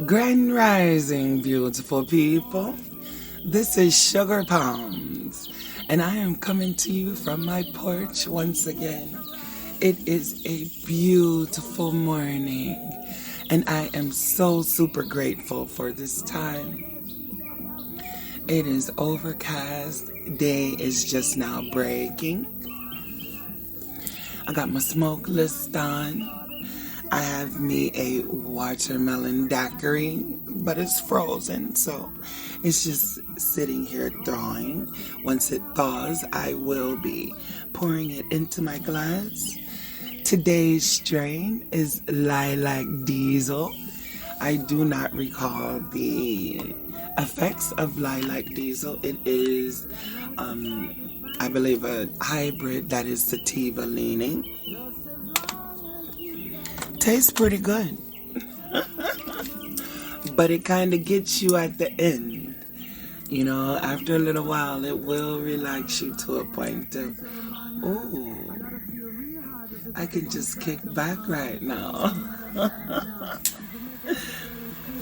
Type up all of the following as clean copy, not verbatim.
Grand Rising, beautiful people. This is Sugar.Pounds, and I am coming to you from my porch once again. It is a beautiful morning, and I am so super grateful for this time. It is overcast. Day is just now breaking. I got my smoke list on. I have me a watermelon daiquiri, but it's frozen, so it's just sitting here thawing. Once it thaws, I will be pouring it into my glass. Today's strain is Lilac Diesel. I do not recall the effects of Lilac Diesel. It is, I believe, a hybrid that is sativa leaning. Tastes pretty good. But it kind of gets you at the end. You know, after a little while, it will relax you to a point of, ooh, I can just kick back right now.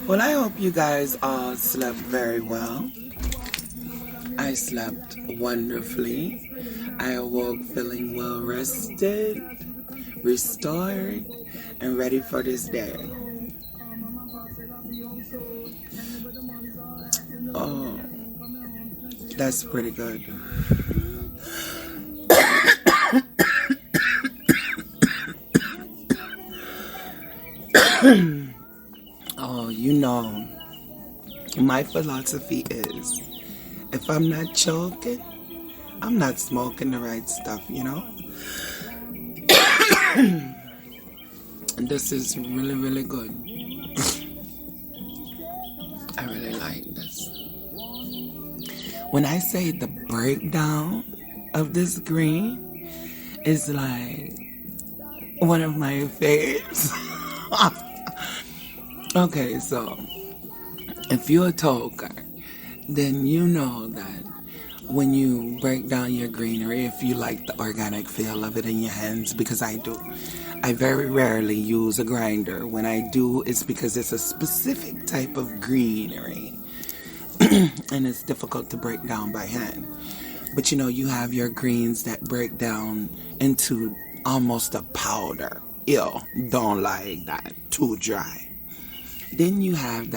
Well, I hope you guys all slept very well. I slept wonderfully. I awoke feeling well rested, restored, and ready for this day. Oh, that's pretty good. Oh, you know, my philosophy is, if I'm not choking, I'm not smoking the right stuff, you know? And this is really, really good. I really like this. When I say the breakdown of this green is like one of my faves. Okay, so if you're a toker, then you know that when you break down your greenery, if you like the organic feel of it in your hands, because I do, I very rarely use a grinder. When I do, it's because it's a specific type of greenery and it's difficult to break down by hand. But you know, you have your greens that break down into almost a powder. Ew, don't like that, too dry. Then you have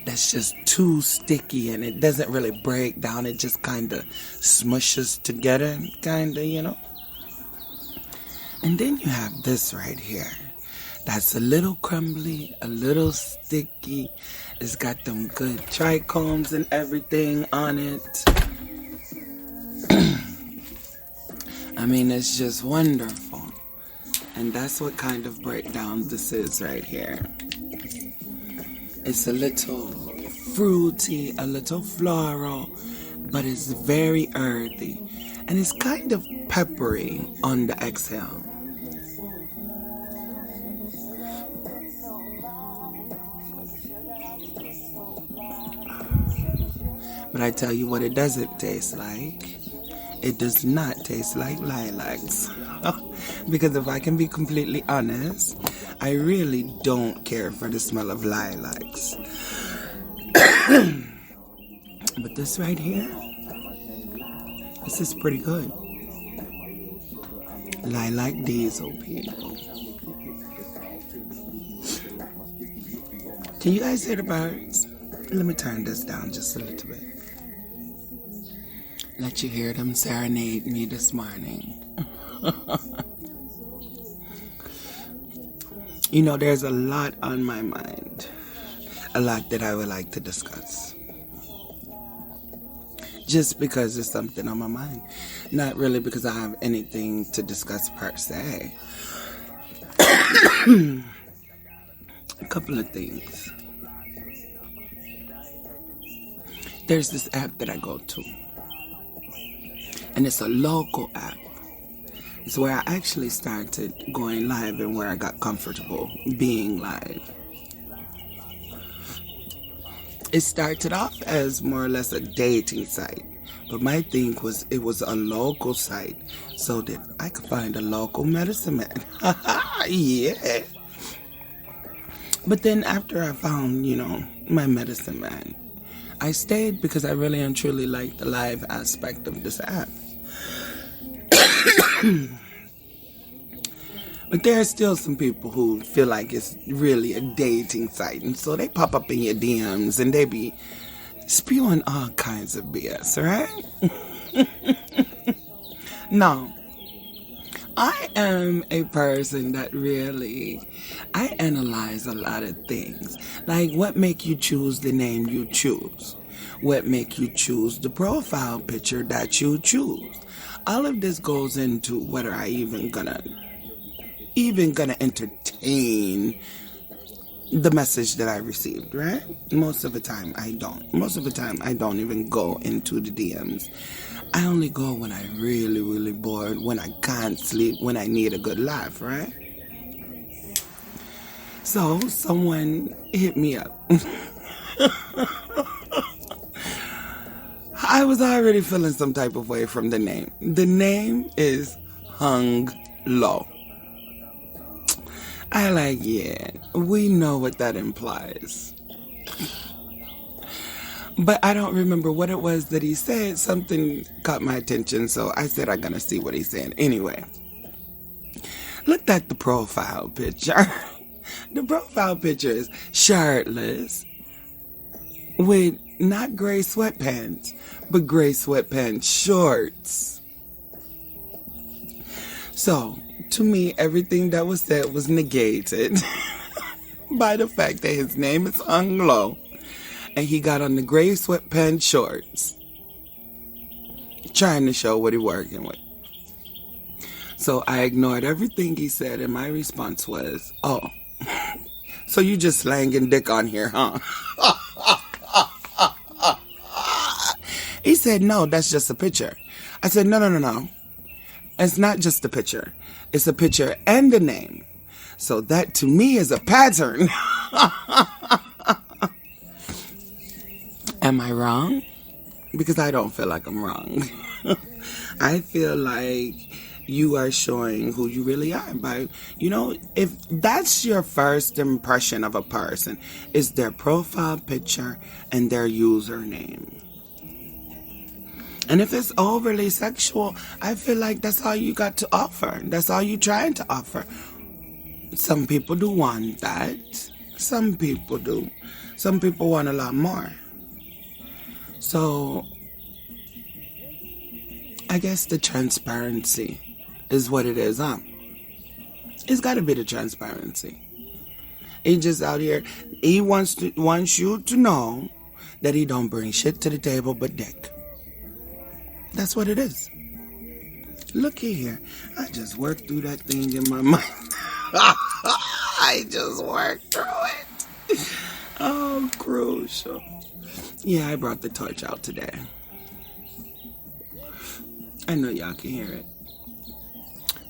that's just too sticky and it doesn't really break down. It just kind of smushes together, kind of, you know. And then you have this right here. That's a little crumbly, a little sticky. It's got them good trichomes and everything on it. I mean, it's just wonderful. And that's what kind of breakdown this is right here. It's a little fruity, a little floral, but it's very earthy. And it's kind of peppery on the exhale. But I tell you what it doesn't taste like. It does not taste like lilacs. Because if I can be completely honest, I really don't care for the smell of lilacs. But this right here, this is pretty good. Lilac Diesel, people. Can you guys hear the birds? Let me turn this down just a little bit. Let you hear them serenade me this morning. You know, there's a lot on my mind. A lot that I would like to discuss. Just because it's something on my mind. Not really because I have anything to discuss per se. A couple of things. There's this app that I go to. And it's a local app. It's where I actually started going live and where I got comfortable being live. It started off as more or less a dating site. But my thing was it was a local site so that I could find a local medicine man. Yeah. But then after I found, my medicine man, I stayed because I really and truly like the live aspect of this app. But there are still some people who feel like it's really a dating site. And so they pop up in your DMs and they be spewing all kinds of BS, right? No. I am a person that I analyze a lot of things. Like, what make you choose the name you choose? What make you choose the profile picture that you choose? All of this goes into whether I even gonna entertain the message that I received, right? Most of the time I don't. Most of the time I don't even go into the DMs. I only go when I really, really bored, when I can't sleep, when I need a good laugh, right? So someone hit me up. I was already feeling some type of way from the name. The name is Hung Low. I like, yeah, we know what that implies. But I don't remember what it was that he said. Something caught my attention, so I said I'm going to see what he's saying. Anyway, looked at the profile picture. The profile picture is shirtless with not gray sweatpants, but gray sweatpants shorts. So, to me, everything that was said was negated by the fact that his name is Hung Low and he got on the gray sweatpants shorts trying to show what he's working with. So I ignored everything he said and my response was, oh, so you just slanging dick on here, huh? He said, no, that's just a picture. I said, no. It's not just a picture. It's a picture and a name. So that to me is a pattern. Am I wrong? Because I don't feel like I'm wrong. I feel like you are showing who you really are by, if that's your first impression of a person, is their profile picture and their username. And if it's overly sexual, I feel like that's all you got to offer. That's all you're trying to offer. Some people do want that. Some people do. Some people want a lot more. So, I guess the transparency is what it is, huh? It's got to be the transparency. He just out here, he wants you to know that he don't bring shit to the table but dick. That's what it is. Looky here. I just worked through that thing in my mind. I just worked through it. Oh, crucial. Yeah, I brought the torch out today. I know y'all can hear it.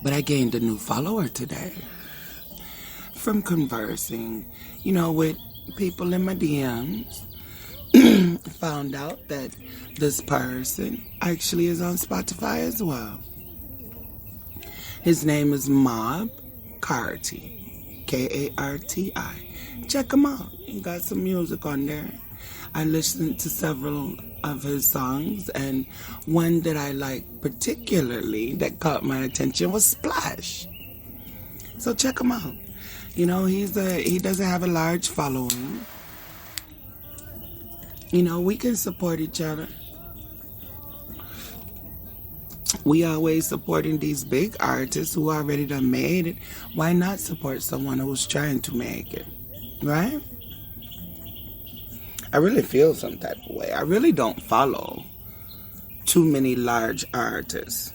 But I gained a new follower today. From conversing, with people in my DMs. Found out that this person actually is on Spotify as well. His name is Mob Carti, Karti. Check him out. He got some music on there. I listened to several of his songs, and one that I like particularly that caught my attention was Splash. So check him out. He doesn't have a large following. We can support each other. We always supporting these big artists who already done made it. Why not support someone who's trying to make it? Right? I really feel some type of way. I really don't follow too many large artists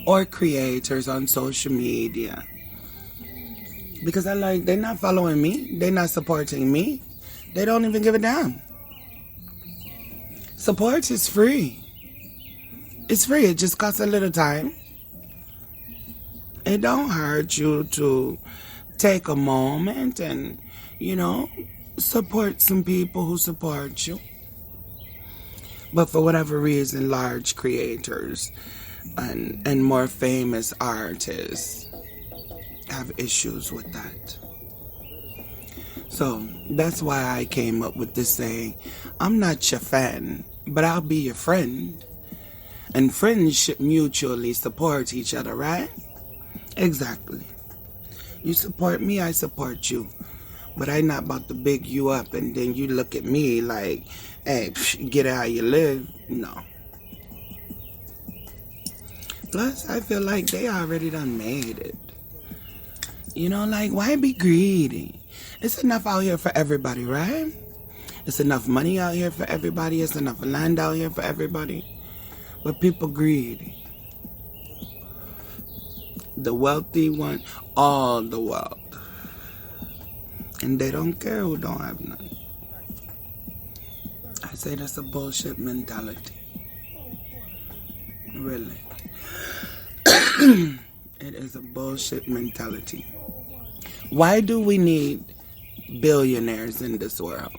or creators on social media. Because they're not following me. They're not supporting me. They don't even give a damn. Support is free. It's free. It just costs a little time. It don't hurt you to take a moment and, support some people who support you. But for whatever reason, large creators and more famous artists have issues with that. So that's why I came up with this saying, I'm not your fan, but I'll be your friend. And friends should mutually support each other, right? Exactly. You support me, I support you. But I'm not about to big you up and then you look at me like, hey, get how you live. No. Plus, I feel like they already done made it. You know, like, why be greedy? It's enough out here for everybody, right? It's enough money out here for everybody. It's enough land out here for everybody. But people greedy. The wealthy want all the wealth. And they don't care who don't have none. I say that's a bullshit mentality. Really. It is a bullshit mentality. Why do we need billionaires in this world?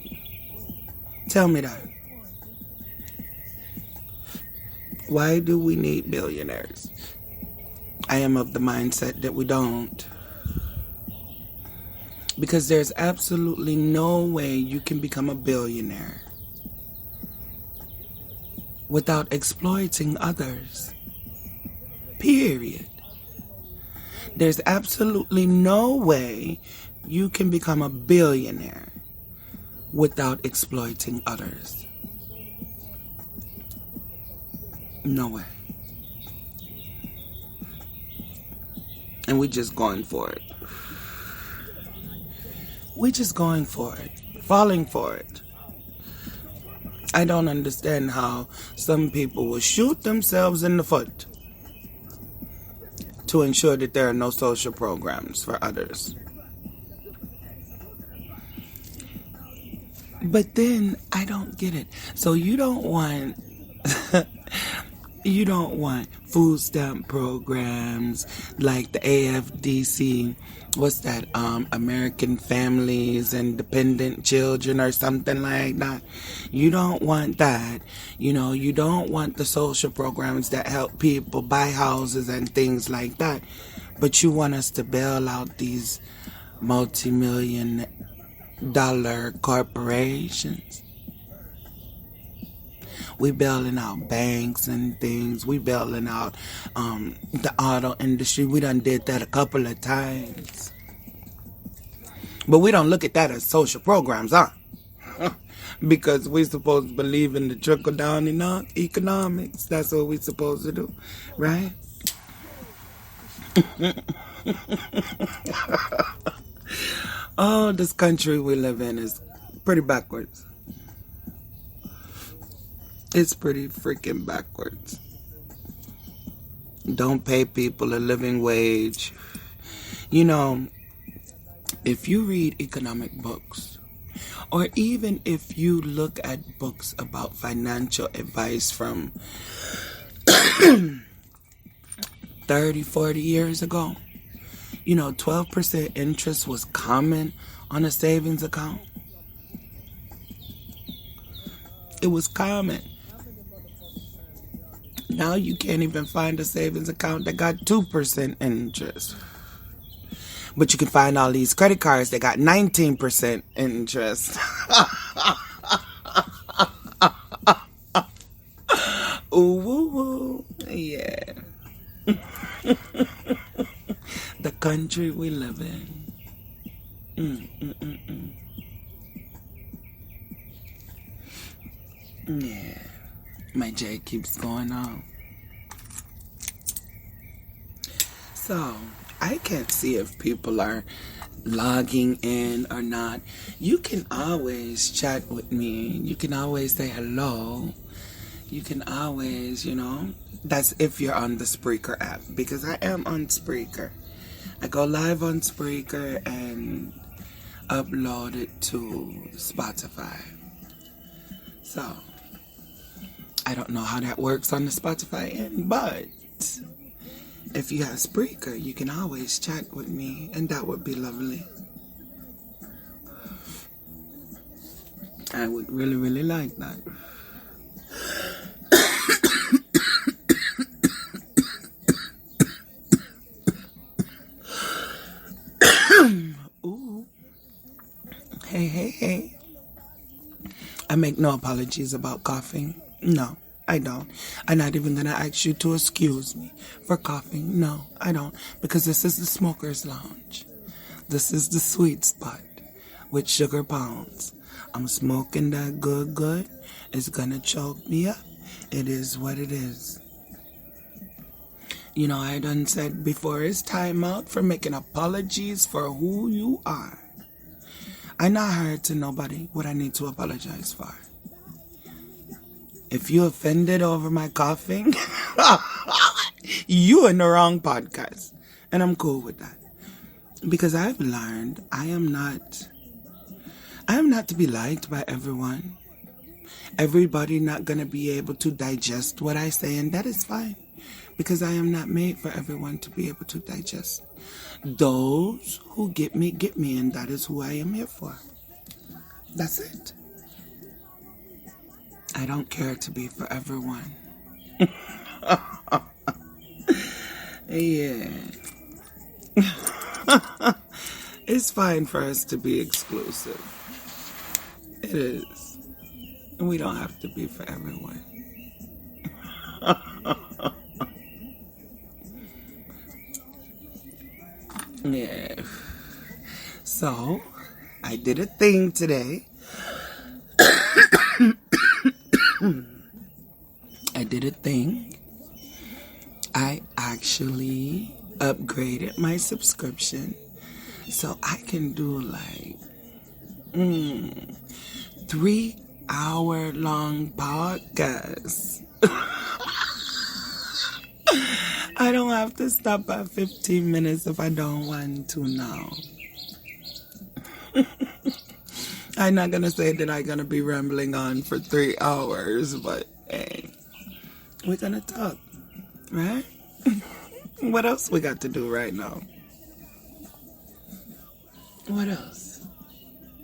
Tell me that. Why do we need billionaires? I am of the mindset that we don't. Because there's absolutely no way you can become a billionaire without exploiting others. Period. There's absolutely no way you can become a billionaire without exploiting others. No way. And we just going for it. We just going for it. Falling for it. I don't understand how some people will shoot themselves in the foot to ensure that there are no social programs for others. But then I don't get it. So you don't want you don't want food stamp programs like the AFDC, what's that, American Families and Dependent Children or something like that. You don't want that. You know, you don't want the social programs that help people buy houses and things like that. But you want us to bail out these multi-million-dollar corporations. We bailing out banks and things. We bailing out the auto industry. We done did that a couple of times. But we don't look at that as social programs, huh? Because we supposed to believe in the trickle-down economics. That's what we supposed to do, right? Oh, this country we live in is pretty backwards. It's pretty freaking backwards. Don't pay people a living wage. You know, if you read economic books, or even if you look at books about financial advice from 30, 40 years ago, you know, 12% interest was common on a savings account. It was common. Now you can't even find a savings account that got 2% interest. But you can find all these credit cards that got 19% interest. Ooh, woo, woo. Yeah. The country we live in. Yeah. My J keeps going on. So, I can't see if people are logging in or not. You can always chat with me. You can always say hello. You can always, you know, that's if you're on the Spreaker app. Because I am on Spreaker. I go live on Spreaker and upload it to Spotify. So, I don't know how that works on the Spotify end, but if you have Spreaker, you can always chat with me, and that would be lovely. I would really, really like that. Ooh. I make no apologies about coughing. No, I don't. I'm not even going to ask you to excuse me for coughing. No, I don't. Because this is the Smoker's Lounge. This is the sweet spot with Sugar.Pounds. I'm smoking that good. It's going to choke me up. It is what it is. You know, I done said before, it's time out for making apologies for who you are. I not heard to nobody what I need to apologize for. If you offended over my coughing, you in the wrong podcast. And I'm cool with that. Because I've learned I am not to be liked by everyone. Everybody not going to be able to digest what I say, and that is fine. Because I am not made for everyone to be able to digest. Those who get me, and that is who I am here for. That's it. I don't care to be for everyone. Yeah. It's fine for us to be exclusive. It is. And we don't have to be for everyone. Yeah. So, I did a thing today. I actually upgraded my subscription so I can do like 3-hour-long podcasts. I don't have to stop at 15 minutes if I don't want to now. I'm not going to say that I'm going to be rambling on for 3 hours, but hey, we're going to talk, right? What else we got to do right now? What else?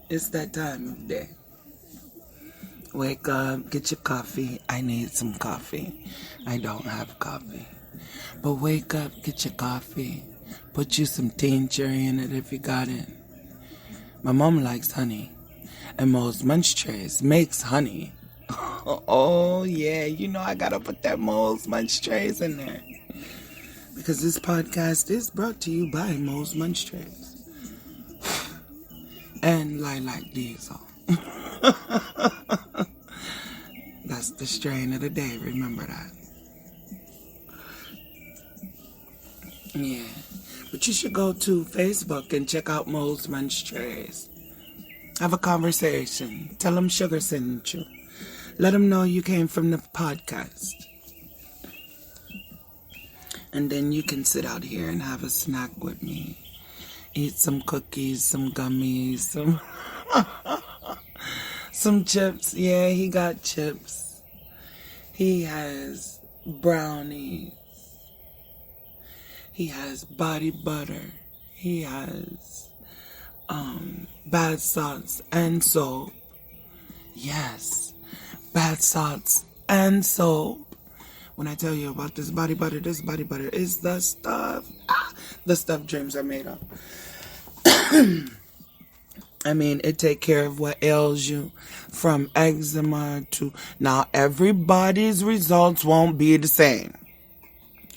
It's that time of day. Wake up, get your coffee. I need some coffee. I don't have coffee. But wake up, get your coffee. Put you some tincture in it if you got it. My mom likes honey. And Mo's Munch Trays makes honey. Oh, yeah. You know I gotta put that Mo's Munch Trays in there. Because this podcast is brought to you by Mo's Munch Trays. And Lilac Diesel. That's the strain of the day. Remember that. Yeah. But you should go to Facebook and check out Mo's Munch Trays. Have a conversation. Tell them Sugar sent you. Let them know you came from the podcast. And then you can sit out here and have a snack with me. Eat some cookies, some gummies, some chips. Yeah, he got chips. He has brownies. He has body butter. He has bath salts and soap. Yes, bath salts and soap. When I tell you about this body butter is the stuff. The stuff dreams are made of. I mean, it take care of what ails you, from eczema to... Now, everybody's results won't be the same.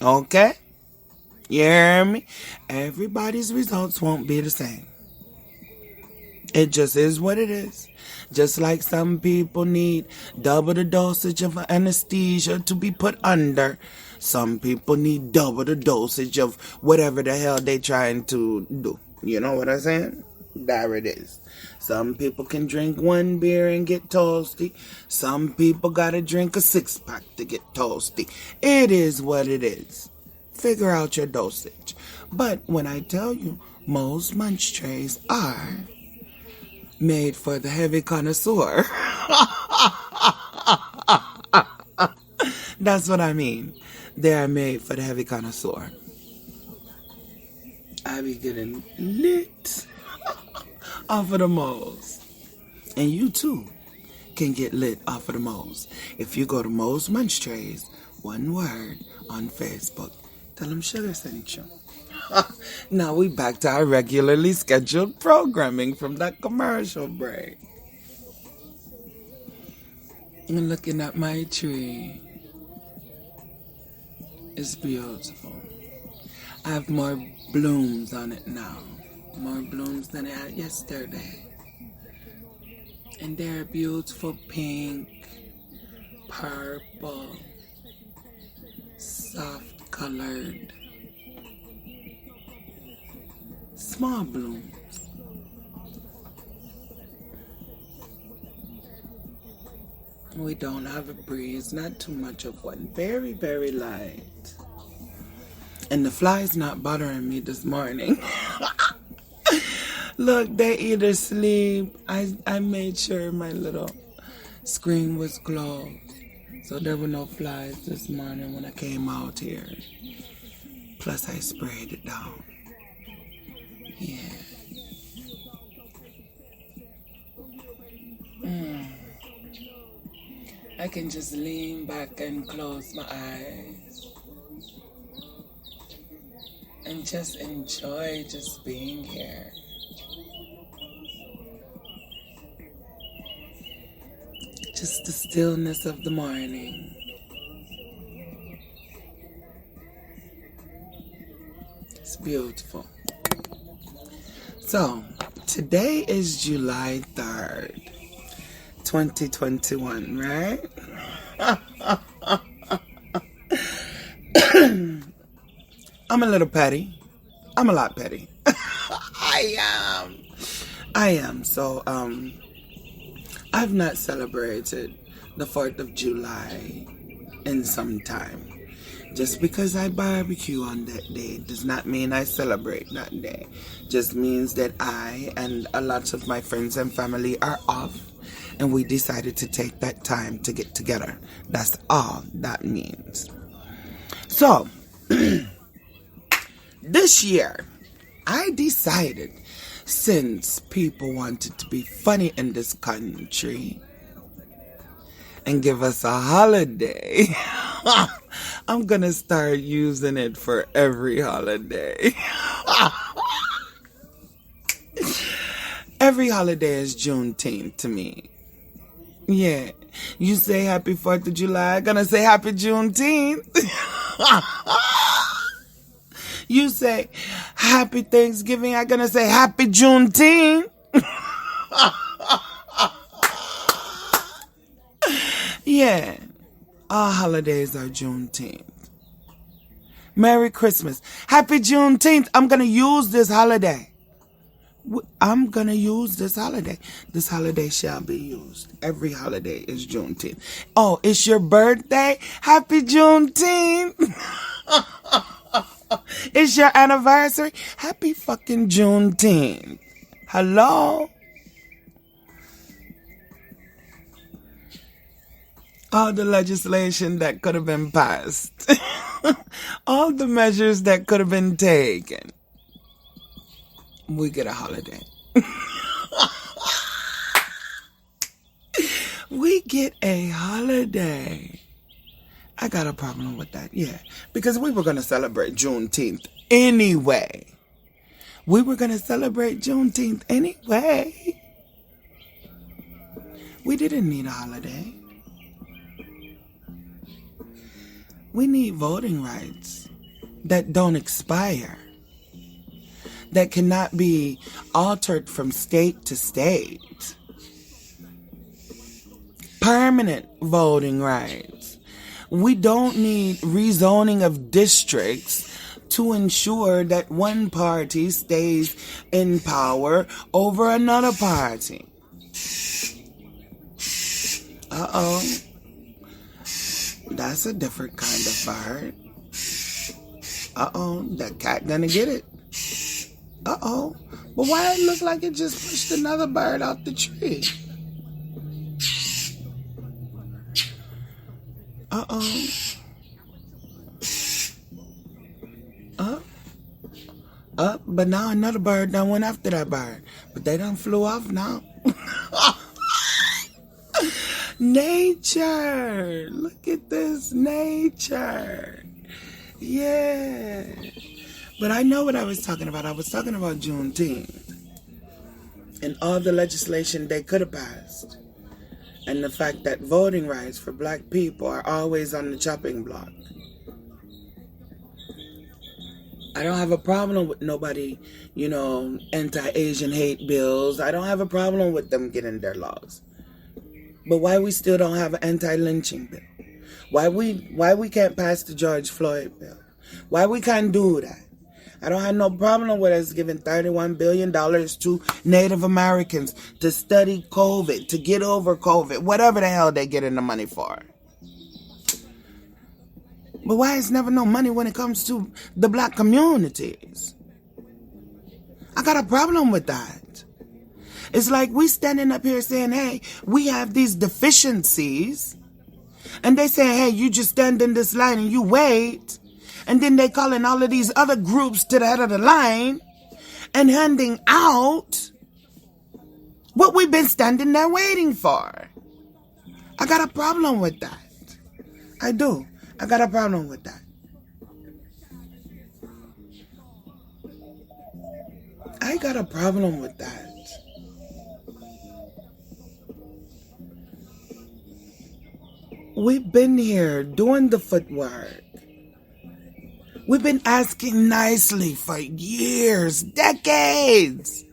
Okay? You hear me? Everybody's results won't be the same. It just is what it is. Just like some people need double the dosage of anesthesia to be put under, some people need double the dosage of whatever the hell they trying to do. You know what I'm saying? There it is. Some people can drink 1 beer and get toasty. Some people gotta drink a 6-pack to get toasty. It is what it is. Figure out your dosage. But when I tell you, Mo's Munch Trays are made for the heavy connoisseur. That's what I mean. They are made for the heavy connoisseur. I be getting lit off of the Mo's. And you too can get lit off of the Mo's. If you go to Mo's Munch Trays, one word, on Facebook. Tell them Sugar sent you. Now we back to our regularly scheduled programming from that commercial break. I'm looking at my tree. It's beautiful. I have more blooms on it now. More blooms than I had yesterday. And they're beautiful pink, purple, soft colored, small blooms. We don't have a breeze, not too much of one. Very, very light. And the fly's not bothering me this morning. Look, they either sleep. I made sure my little screen was closed. So there were no flies this morning when I came out here. Plus I sprayed it down. Yeah. I can just lean back and close my eyes and just enjoy just being here. Just the stillness of the morning. It's beautiful. So, today is July 3rd. 2021, right? I'm a little petty. I'm a lot petty. I am. So, I've not celebrated the 4th of July in some time. Just because I barbecue on that day does not mean I celebrate that day. Just means that I and a lot of my friends and family are off. And we decided to take that time to get together. That's all that means. So, this year, I decided, since people wanted to be funny in this country and give us a holiday, I'm going to start using it for every holiday. Every holiday is Juneteenth to me. Yeah, you say happy 4th of July, I'm gonna say happy Juneteenth. You say happy Thanksgiving, I'm gonna say happy Juneteenth. Yeah, all holidays are Juneteenth. Merry Christmas. Happy Juneteenth. I'm gonna use this holiday. I'm going to use this holiday. This holiday shall be used. Every holiday is Juneteenth. Oh, it's your birthday? Happy Juneteenth. It's your anniversary? Happy fucking Juneteenth. Hello? All the legislation that could have been passed. All the measures that could have been taken. We get a holiday. We get a holiday. I got a problem with that, yeah. Because we were going to celebrate Juneteenth anyway. We were going to celebrate Juneteenth anyway. We didn't need a holiday. We need voting rights that don't expire. That cannot be altered from state to state. Permanent voting rights. We don't need rezoning of districts to ensure that one party stays in power over another party. Uh-oh. That's a different kind of bird. Uh-oh, that cat gonna get it. Uh-oh. But why it look like it just pushed another bird out the tree? Uh-oh. But now another bird done went after that bird. But they done flew off now. Nature. Look at this. Nature. Yeah. But I know what I was talking about. I was talking about Juneteenth and all the legislation they could have passed and the fact that voting rights for black people are always on the chopping block. I don't have a problem with nobody, anti-Asian hate bills. I don't have a problem with them getting their laws. But why we still don't have an anti-lynching bill? Why we can't pass the George Floyd bill? Why we can't do that? I don't have no problem with us giving $31 billion to Native Americans to study COVID, to get over COVID, whatever the hell they getting the money for. But why is never no money when it comes to the black communities? I got a problem with that. It's like we standing up here saying, hey, we have these deficiencies. And they say, hey, you just stand in this line and you wait. And then they calling all of these other groups to the head of the line and handing out what we've been standing there waiting for. I got a problem with that. I do. I got a problem with that. I got a problem with that. We've been here doing the footwork. We've been asking nicely for years, decades.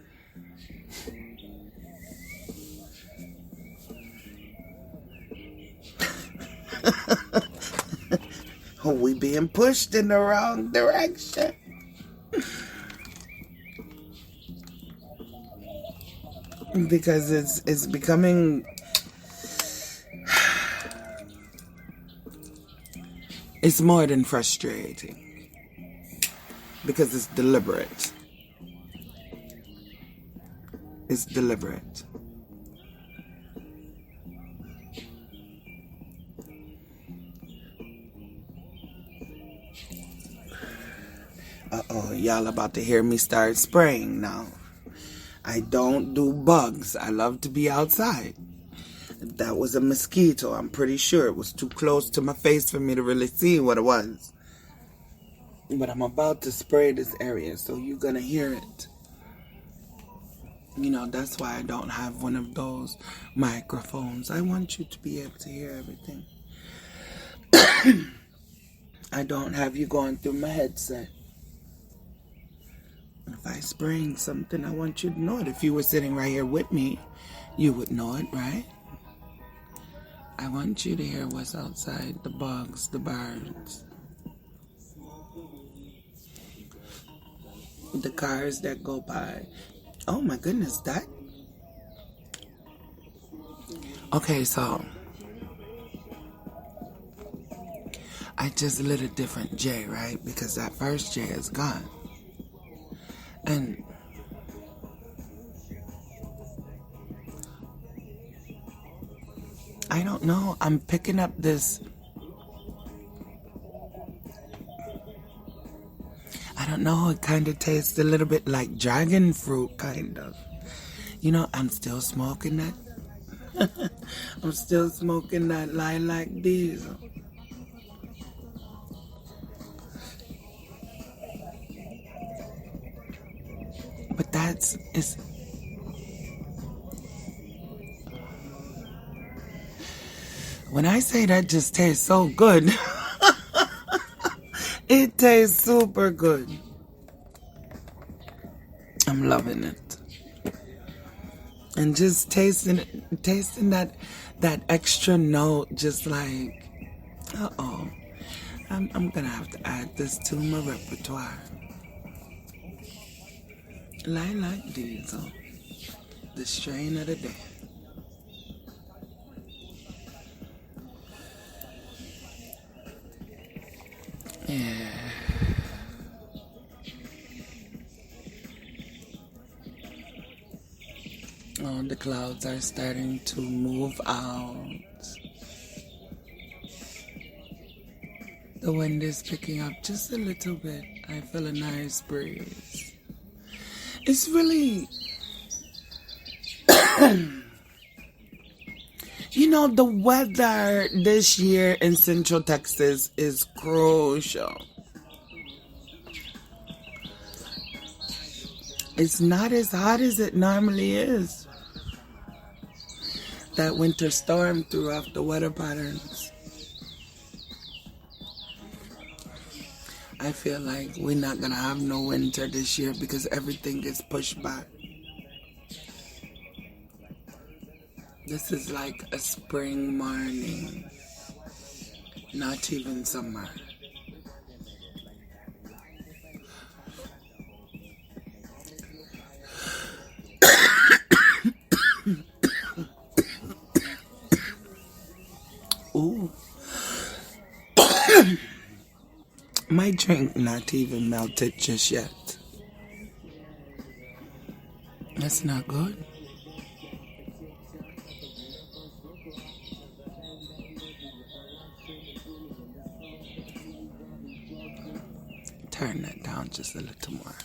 We being pushed in the wrong direction. Because it's becoming... It's more than frustrating. Because it's deliberate. It's deliberate. Uh-oh, y'all about to hear me start spraying now. I don't do bugs. I love to be outside. That was a mosquito. I'm pretty sure it was too close to my face for me to really see what it was. But I'm about to spray this area, so you're gonna hear it. That's why I don't have one of those microphones. I want you to be able to hear everything. I don't have you going through my headset. If I spraying something, I want you to know it. If you were sitting right here with me, you would know it, right? I want you to hear what's outside, the bugs, the birds, the cars that go by. Oh my goodness, that... Okay, so I just lit a different J, right? Because that first J is gone. And I don't know, I'm picking up this... I don't know, it kind of tastes a little bit like dragon fruit, kind of. I'm still smoking that. I'm still smoking that lilac diesel. But it's... When I say that just tastes so good... It tastes super good. I'm loving it. And just tasting that extra note, just like, uh-oh, I'm gonna have to add this to my repertoire. Lilac Diesel, the strain of the day. Yeah. Oh, the clouds are starting to move out. The wind is picking up just a little bit. I feel a nice breeze. It's really... the weather this year in Central Texas is crucial. It's not as hot as it normally is. that winter storm threw off the weather patterns. I feel like we're not gonna have no winter this year because everything gets pushed back. This is like a spring morning, not even summer. Ooh. My drink not even melted just yet. That's not good. Turn that down just a little more.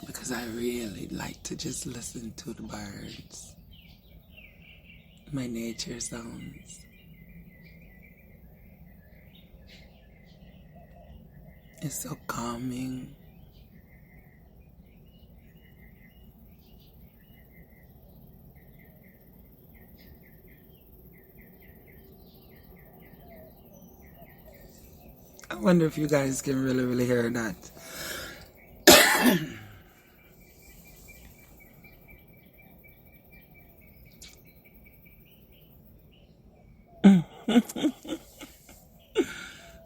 Because I really like to just listen to the birds. My nature sounds. It's so calming. I wonder if you guys can really hear that.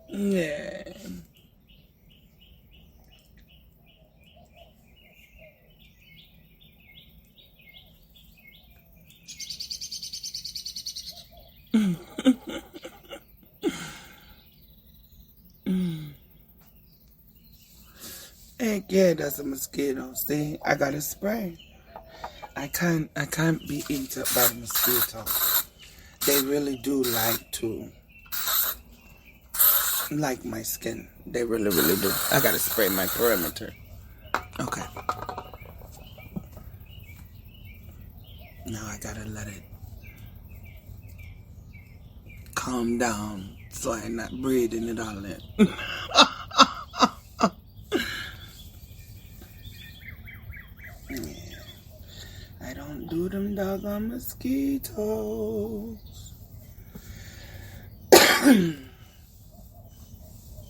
Yeah. Heck yeah, that's a mosquito. See, I got a spray. I can't be eaten by the mosquito. They really do like my skin. They really do. I gotta spray my perimeter. Okay. Now I gotta let it calm down so I'm not breathing it all in. Yeah. I don't do them doggone mosquitoes.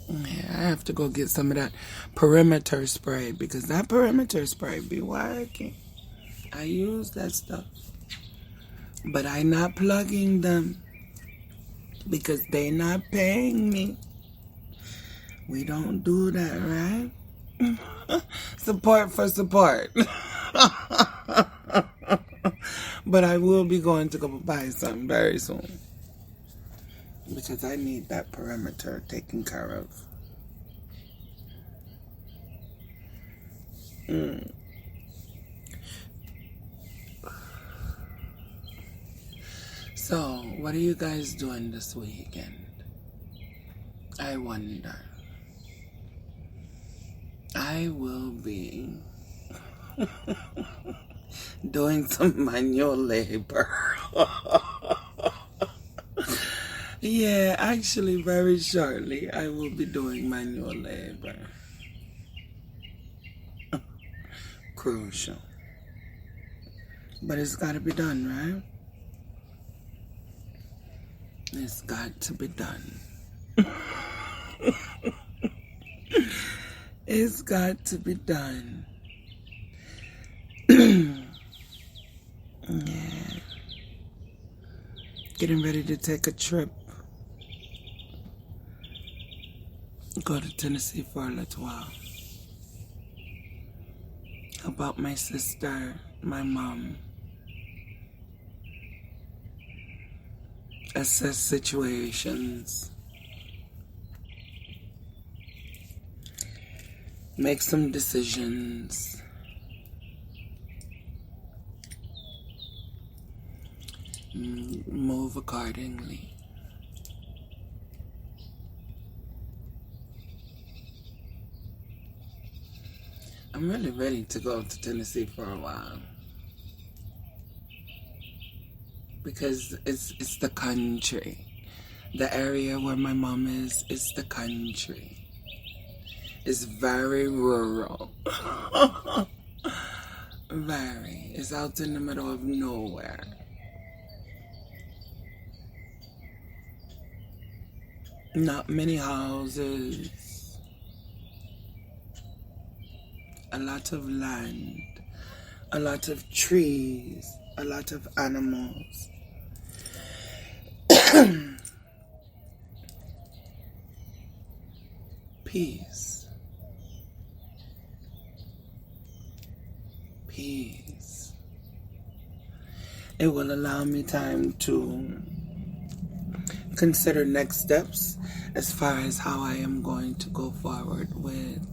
Yeah, I have to go get some of that perimeter spray because that perimeter spray be working. I use that stuff. But I'm not plugging them because they not paying me. We don't do that, right? Support for support. But I will be going to go buy some very soon. Because I need that perimeter taken care of. So, what are you guys doing this weekend? I wonder. I will be doing some manual labor. Yeah, actually, very shortly, I will be doing manual labor. Crucial. But it's got to be done, right? It's got to be done. It's got to be done. Yeah. Getting ready to take a trip. Go to Tennessee for a little while. Help out my sister, my mom. Assess situations. Make some decisions. Move accordingly. I'm really ready to go to Tennessee for a while. Because it's the country. The area where my mom is the country. It's very rural. Very. It's out in the middle of nowhere. Not many houses. A lot of land. A lot of trees. A lot of animals. Peace. Peace. It will allow me time to consider next steps as far as how I am going to go forward with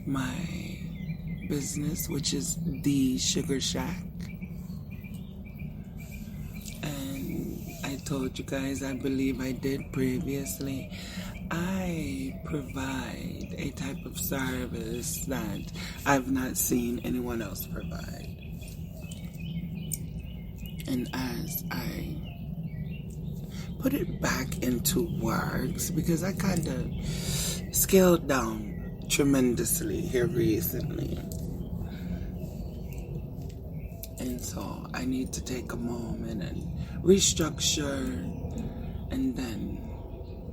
my business, which is the Sugar Shack. And I told you guys, I believe I did previously, I provide a type of service that I've not seen anyone else provide. And as I put it back into words, because I kind of scaled down tremendously here recently. And so I need to take a moment and restructure and then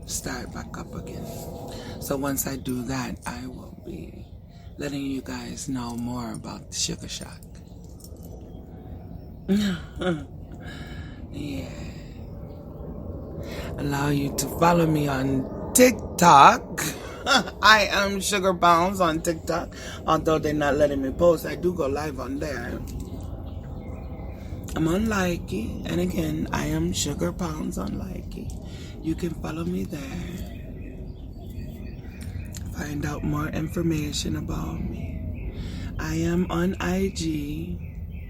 start back up again. So once I do that, I will be letting you guys know more about the Sugar Shack. Yeah. Allow you to follow me on TikTok. I am Sugar.Pounds on TikTok. Although they're not letting me post, I do go live on there. I'm on Likey, and again, I am Sugar.Pounds on Likey. You can follow me there. Find out more information about me. I am on IG,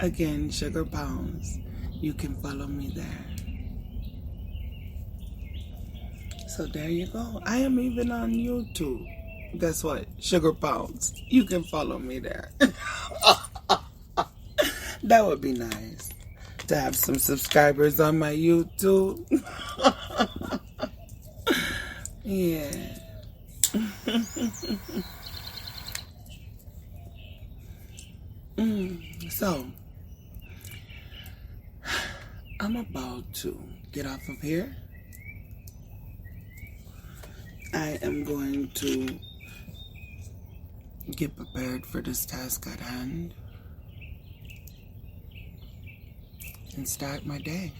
again, Sugar.Pounds. You can follow me there. So there you go. I am even on YouTube. Guess what? Sugar.Pounds. You can follow me there. That would be nice to have some subscribers on my YouTube. Yeah. So, I'm about to get off of here. I am going to get prepared for this task at hand and start my day.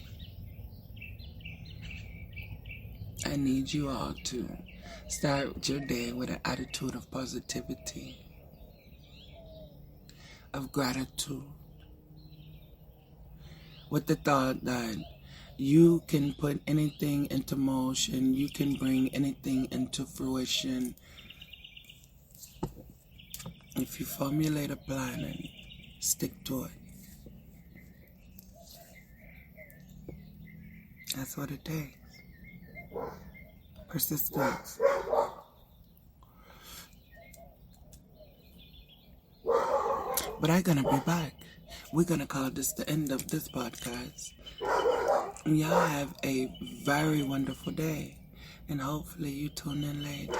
I need you all to start your day with an attitude of positivity, of gratitude, with the thought that you can put anything into motion, you can bring anything into fruition if you formulate a plan and stick to it. That's what it takes. Persistence. But I'm gonna be back. We're gonna call this the end of this podcast. And y'all have a very wonderful day. And hopefully you tune in later.